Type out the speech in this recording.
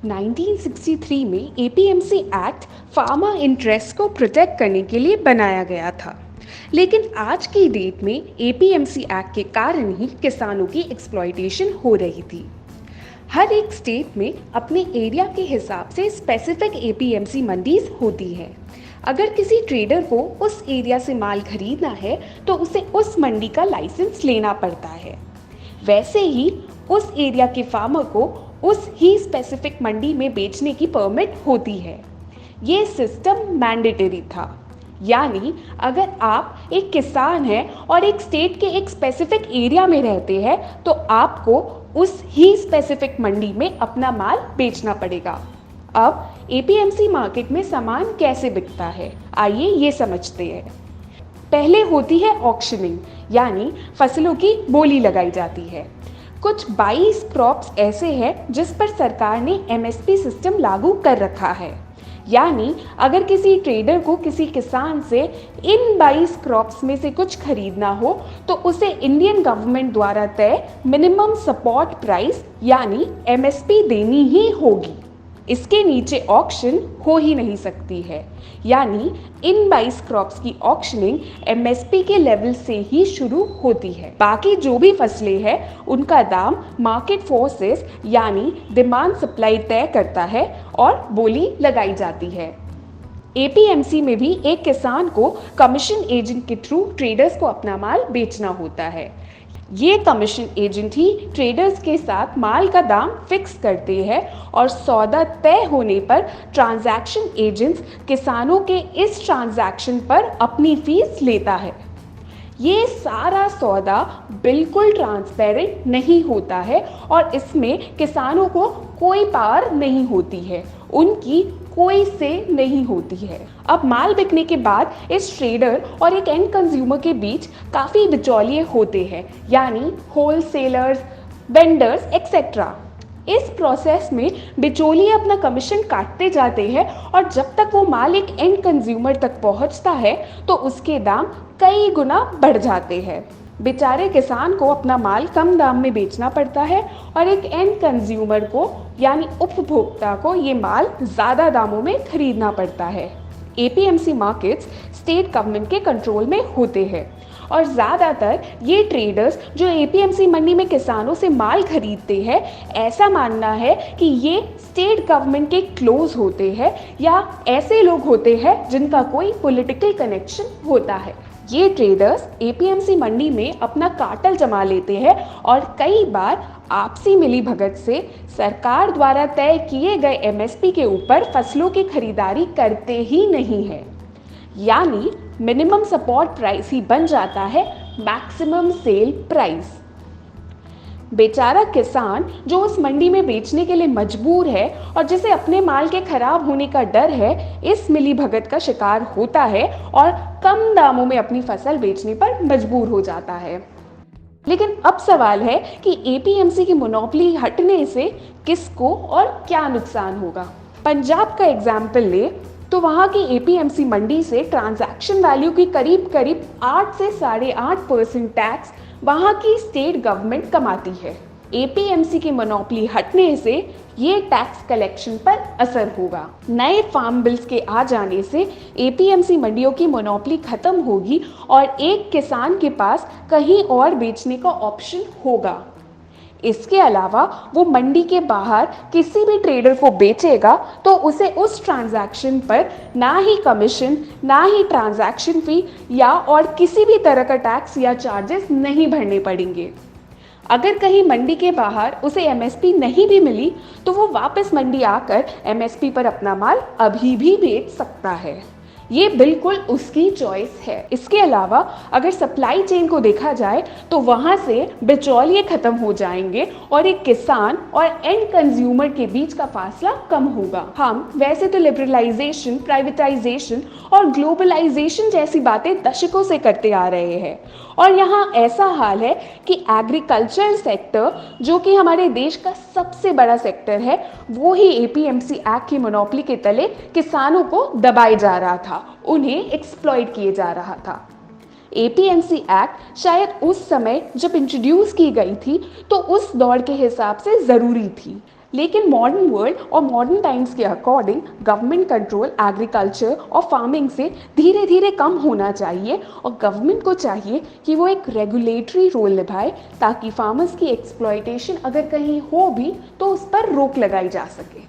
1963 में APMC act farmer interest को protect करने के लिए बनाया गया था। लेकिन आज की डेट में एपीएमसी एक्ट के कारण ही किसानों की एक्सप्लॉइटेशन हो रही थी। हर एक स्टेट में अपने एरिया के हिसाब से स्पेसिफिक एपीएमसी मंडीज होती है। अगर किसी ट्रेडर को उस एरिया से माल खरीदना है तो उसे उस मंडी का लाइसेंस लेना पड़ता है। वैसे ही उस एरिया के फार्मर को उस ही स्पेसिफिक मंडी में बेचने की परमिट होती है। ये सिस्टम मैंडेटरी था, यानी अगर आप एक किसान हैं और एक स्टेट के एक स्पेसिफिक एरिया में रहते हैं तो आपको उस ही स्पेसिफिक मंडी में अपना माल बेचना पड़ेगा। अब एपीएमसी मार्केट में सामान कैसे बिकता है, आइए ये समझते हैं। पहले होती है ऑक्शनिंग, यानी फसलों की बोली लगाई जाती है। कुछ 22 क्रॉप्स ऐसे हैं जिस पर सरकार ने एमएसपी सिस्टम लागू कर रखा है, यानी अगर किसी ट्रेडर को किसी किसान से इन 22 क्रॉप्स में से कुछ खरीदना हो तो उसे इंडियन गवर्नमेंट द्वारा तय मिनिमम सपोर्ट प्राइस यानी एमएसपी देनी ही होगी। इसके नीचे ऑक्शन हो ही नहीं सकती है, यानी इन 22 क्रॉप्स की ऑक्शनिंग एमएसपी के लेवल से ही शुरू होती है। बाकी जो भी फसलें हैं उनका दाम मार्केट फोर्सेस यानी डिमांड सप्लाई तय करता है और बोली लगाई जाती है। एपीएमसी में भी एक किसान को कमीशन एजेंट के थ्रू ट्रेडर्स को अपना माल बेचना होता है। ये कमीशन एजेंट ही ट्रेडर्स के साथ माल का दाम फिक्स करते हैं और सौदा तय होने पर ट्रांजैक्शन एजेंट्स किसानों के इस ट्रांजैक्शन पर अपनी फीस लेता है। ये सारा सौदा बिल्कुल ट्रांसपेरेंट नहीं होता है और इसमें किसानों को कोई पावर नहीं होती है, उनकी कोई से नहीं होती है। अब माल बिकने के बाद इस ट्रेडर और एक एंड कंज्यूमर के बीच काफ़ी बिचौलिए होते हैं, यानी होलसेलर्स, वेंडर्स एक्सेट्रा। इस प्रोसेस में बिचौलिए अपना कमीशन काटते जाते हैं और जब तक वो माल एक एंड कंज्यूमर तक पहुंचता है तो उसके दाम कई गुना बढ़ जाते हैं। बेचारे किसान को अपना माल कम दाम में बेचना पड़ता है और एक एंड कंज्यूमर को यानी उपभोक्ता को ये माल ज़्यादा दामों में खरीदना पड़ता है। एपीएमसी मार्केट्स स्टेट गवर्नमेंट के कंट्रोल में होते हैं और ज़्यादातर ये ट्रेडर्स जो एपीएमसी मंडी में किसानों से माल खरीदते हैं, ऐसा मानना है कि ये स्टेट गवर्नमेंट के क्लोज होते हैं या ऐसे लोग होते हैं जिनका कोई पॉलिटिकल कनेक्शन होता है। ये ट्रेडर्स एपीएमसी मंडी में अपना कार्टेल जमा लेते हैं और कई बार आपसी मिलीभगत से सरकार द्वारा तय किए गए एमएसपी के ऊपर फसलों की खरीदारी करते ही नहीं है, यानी मिनिमम सपोर्ट प्राइस ही बन जाता है मैक्सिमम सेल प्राइस। बेचारा किसान जो उस मंडी में बेचने के लिए मजबूर है और जिसे अपने माल के खराब होने का डर है, इस मिलीभगत का शिकार होता है और कम दामों में अपनी फसल बेचने पर मजबूर हो जाता है। लेकिन अब सवाल है कि एपीएमसी की मोनोपोली हटने से किसको और क्या नुकसान होगा। पंजाब का एग्जाम्पल ले तो वहाँ की एपीएमसी मंडी से ट्रांजैक्शन वैल्यू की करीब 8 से 8.5% टैक्स वहाँ की स्टेट गवर्नमेंट कमाती है। एपीएमसी की मोनोपोली हटने से ये टैक्स कलेक्शन पर असर होगा। नए फार्म बिल्स के आ जाने से एपीएमसी मंडियों की मोनोपोली खत्म होगी और एक किसान के पास कहीं और बेचने का ऑप्शन होगा। इसके अलावा वो मंडी के बाहर किसी भी ट्रेडर को बेचेगा तो उसे उस ट्रांजैक्शन पर ना ही कमीशन, ना ही ट्रांजैक्शन फी या और किसी भी तरह का टैक्स या चार्जेस नहीं भरने पड़ेंगे। अगर कहीं मंडी के बाहर उसे एमएसपी नहीं भी मिली तो वो वापस मंडी आकर एमएसपी पर अपना माल अभी भी बेच सकता है। ये बिल्कुल उसकी चॉइस है। इसके अलावा अगर सप्लाई चेन को देखा जाए तो वहाँ से बिचौलिए खत्म हो जाएंगे और एक किसान और एंड कंज्यूमर के बीच का फासला कम होगा। हम वैसे तो लिबरलाइजेशन, प्राइवेटाइजेशन और ग्लोबलाइजेशन जैसी बातें दशकों से करते आ रहे हैं और यहाँ ऐसा हाल है कि एग्रीकल्चर सेक्टर, जो कि हमारे देश का सबसे बड़ा सेक्टर है, वो ही एपीएमसी एक्ट की मोनोपोली के तले किसानों को दबाए जा रहा था, उन्हें एक्सप्लॉइट किए जा रहा था। एपीएमसी एक्ट शायद उस समय जब इंट्रोड्यूस की गई थी तो उस दौर के हिसाब से ज़रूरी थी, लेकिन मॉडर्न वर्ल्ड और मॉडर्न टाइम्स के अकॉर्डिंग गवर्नमेंट कंट्रोल एग्रीकल्चर और फार्मिंग से धीरे धीरे कम होना चाहिए और गवर्नमेंट को चाहिए कि वो एक रेगुलेटरी रोल निभाए ताकि फार्मर्स की एक्सप्लॉयटेशन अगर कहीं हो भी तो उस पर रोक लगाई जा सके।